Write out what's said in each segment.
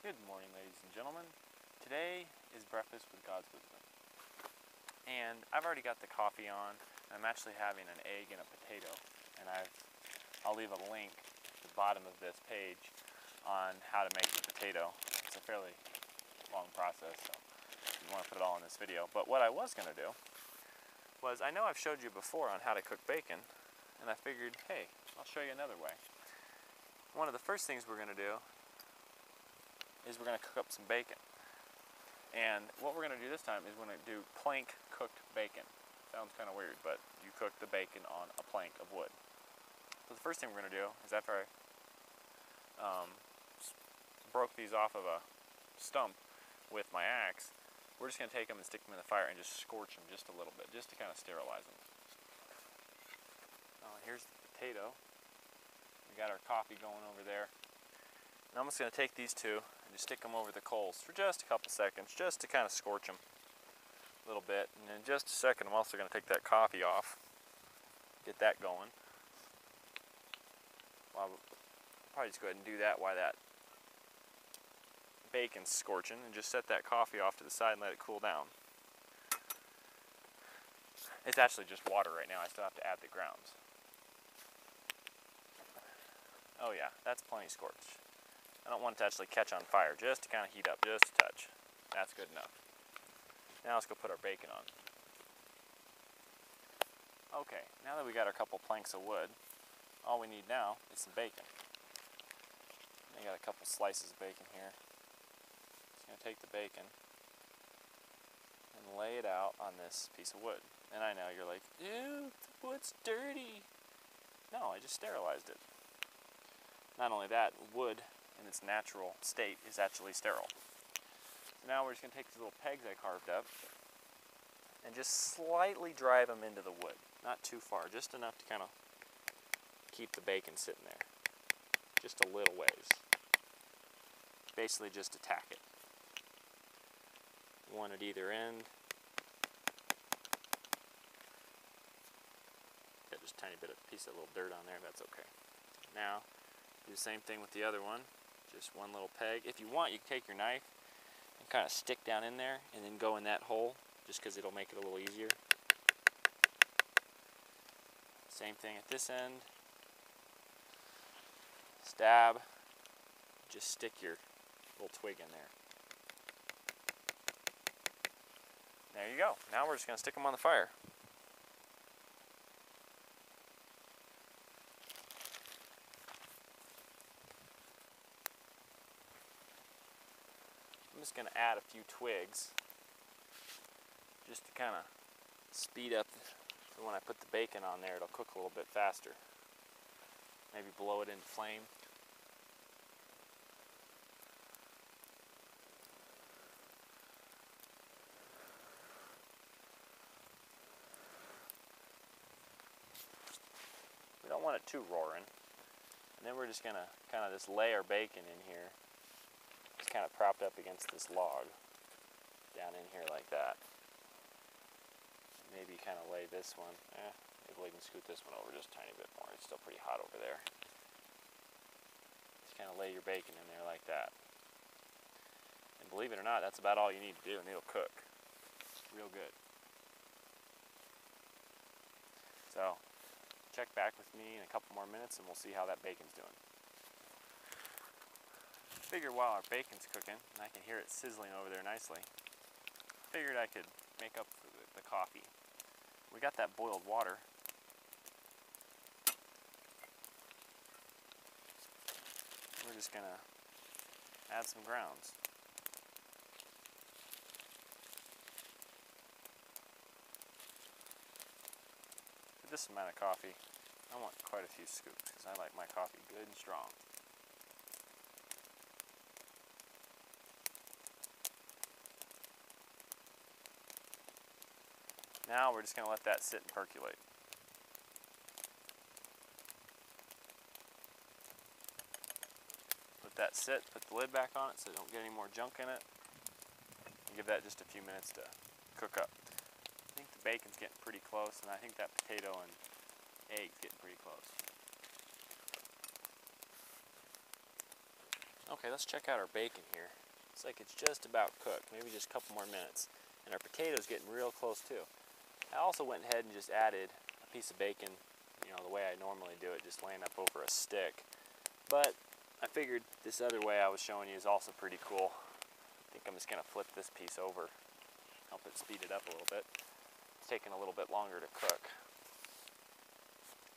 Good morning, ladies and gentlemen. Today is breakfast with God's wisdom. And I've already got the coffee on. I'm actually having an egg and a potato. And I'll leave a link at the bottom of this page on how to make the potato. It's a fairly long process, so you want to put it all in this video. But what I was going to do was, I know I've showed you before on how to cook bacon, and I figured, hey, I'll show you another way. One of the first things we're going to do is we're going to cook up some bacon. And what we're going to do this time is we're going to do plank cooked bacon. Sounds kind of weird, but you cook the bacon on a plank of wood. So the first thing we're going to do is, after I broke these off of a stump with my axe, we're just going to take them and stick them in the fire and just scorch them just a little bit, just to kind of sterilize them. Here's the potato. We got our coffee going over there. And I'm just going to take these two and just stick them over the coals for just a couple seconds, just to kind of scorch them a little bit. And in just a second, I'm also going to take that coffee off, get that going. Well, I'll probably just go ahead and do that while that bacon's scorching, and just set that coffee off to the side and let it cool down. It's actually just water right now. I still have to add the grounds. Oh yeah, that's plenty scorched. I don't want it to actually catch on fire, just to kind of heat up, just a touch. That's good enough. Now let's go put our bacon on. Okay, now that we got our couple planks of wood, all we need now is some bacon. I got a couple slices of bacon here. Just going to take the bacon and lay it out on this piece of wood. And I know you're like, ew, the wood's dirty. No, I just sterilized it. Not only that, wood in its natural state is actually sterile. So now we're just going to take these little pegs I carved up and just slightly drive them into the wood. Not too far, just enough to kind of keep the bacon sitting there. Just a little ways. Basically just attack it. One at either end. Got just a tiny bit of piece of little dirt on there, that's okay. Now, do the same thing with the other one. Just one little peg. If you want, you can take your knife and kind of stick down in there and then go in that hole, just because it'll make it a little easier. Same thing at this end. Stab. Just stick your little twig in there. There you go. Now we're just going to stick them on the fire. I'm just going to add a few twigs just to kind of speed up, so when I put the bacon on there it'll cook a little bit faster. Maybe blow it into flame. We don't want it too roaring. And then we're just going to kind of just lay our bacon in here. It's kind of propped up against this log down in here like that. Maybe kind of lay this one. Maybe we can scoot this one over just a tiny bit more. It's still pretty hot over there. Just kind of lay your bacon in there like that. And believe it or not, that's about all you need to do, and it'll cook real good. So, check back with me in a couple more minutes and we'll see how that bacon's doing. Figured while our bacon's cooking, and I can hear it sizzling over there nicely, figured I could make up for the coffee. We got that boiled water. We're just going to add some grounds. For this amount of coffee, I want quite a few scoops because I like my coffee good and strong. Now we're just going to let that sit and percolate. Let that sit, put the lid back on it so you don't get any more junk in it. And give that just a few minutes to cook up. I think the bacon's getting pretty close, and I think that potato and egg's getting pretty close. Okay, let's check out our bacon here. Looks like it's just about cooked, maybe just a couple more minutes. And our potato's getting real close too. I also went ahead and just added a piece of bacon, you know, the way I normally do it, just laying up over a stick. But I figured this other way I was showing you is also pretty cool. I think I'm just gonna flip this piece over, help it speed it up a little bit. It's taking a little bit longer to cook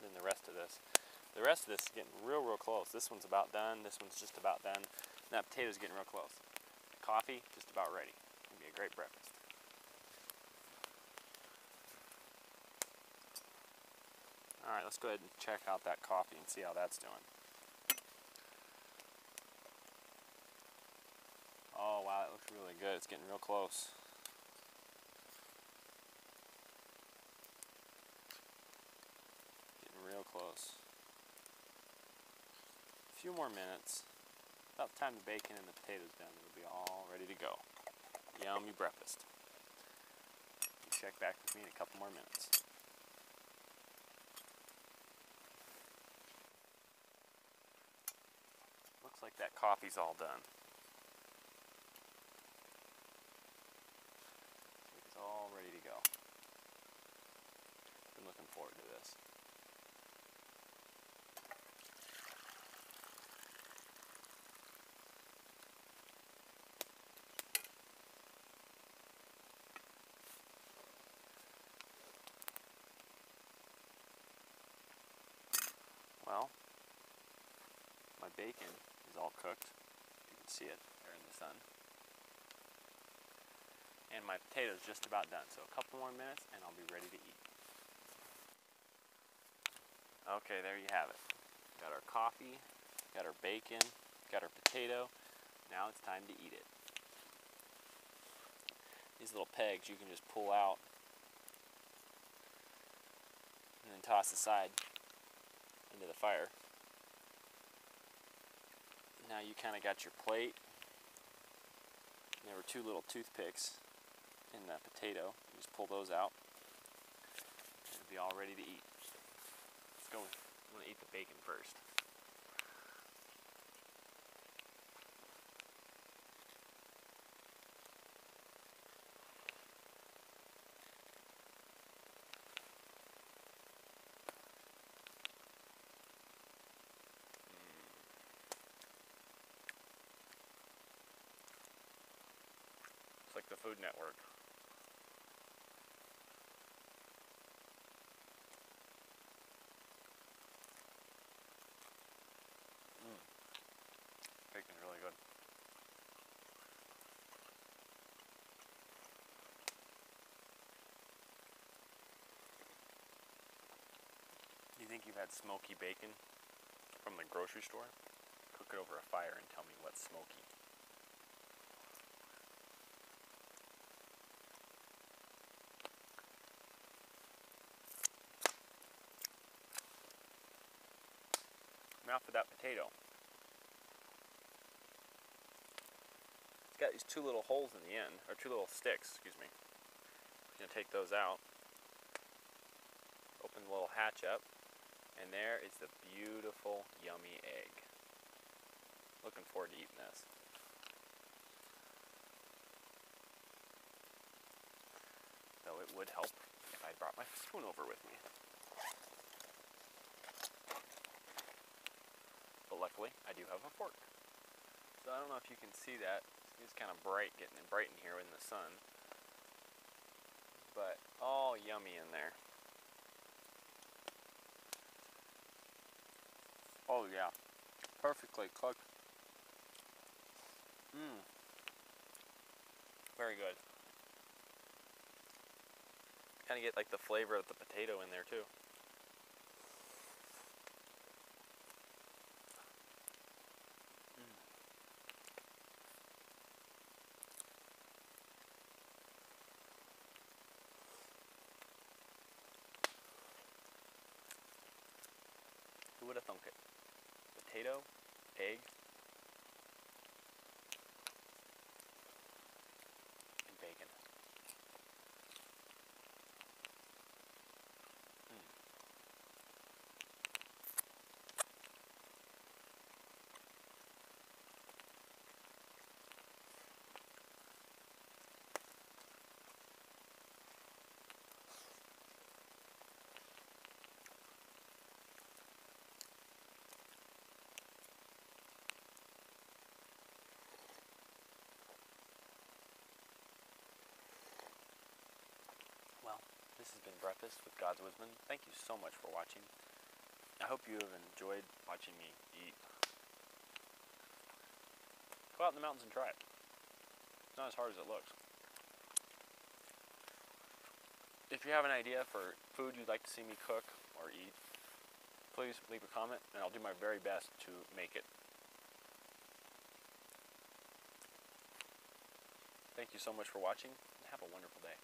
than the rest of this. The rest of this is getting real close. This one's about done, this one's just about done, and that potato's getting real close. The coffee, just about ready. It'll be a great breakfast. Alright, let's go ahead and check out that coffee and see how that's doing. Oh wow, that looks really good. It's getting real close. Getting real close. A few more minutes. About the time the bacon and the potatoes done, it'll be all ready to go. Yummy breakfast. You check back with me in a couple more minutes. Looks like that coffee's all done. It's all ready to go. Been looking forward to this. Well, my bacon is all cooked. You can see it there in the sun. And my potato's just about done, so a couple more minutes and I'll be ready to eat. Okay, there you have it. Got our coffee, got our bacon, got our potato. Now it's time to eat it. These little pegs you can just pull out and then toss aside into the fire. Now you kind of got your plate. And there were two little toothpicks in the potato. You just pull those out. It'll be all ready to eat. Let's go. I'm going to eat the bacon first. Like the Food Network. Bacon's really good. Do you think you've had smoky bacon from the grocery store? Cook it over a fire and tell me what's smoky. Now for that potato. It's got these two little holes in the end, or two little sticks, excuse me. I'm going to take those out. Open the little hatch up, and there is the beautiful, yummy egg. Looking forward to eating this. Though it would help if I brought my spoon over with me. But luckily, I do have a fork. So I don't know if you can see that. It's kind of bright, getting bright in here in the sun. But all yummy in there. Oh yeah, perfectly cooked. Very good. Kind of get like the flavor of the potato in there too. Who would have thunk it? Potato, egg, and bacon. Breakfast with God's Woodsman. Thank you so much for watching. I hope you have enjoyed watching me eat. Go out in the mountains and try it. It's not as hard as it looks. If you have an idea for food you'd like to see me cook or eat, please leave a comment and I'll do my very best to make it. Thank you so much for watching and have a wonderful day.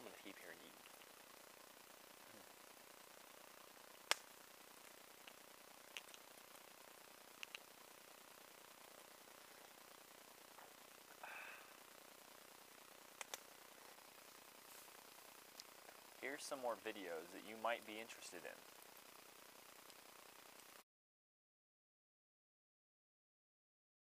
I'm going to keep here and eat. Here's some more videos that you might be interested in.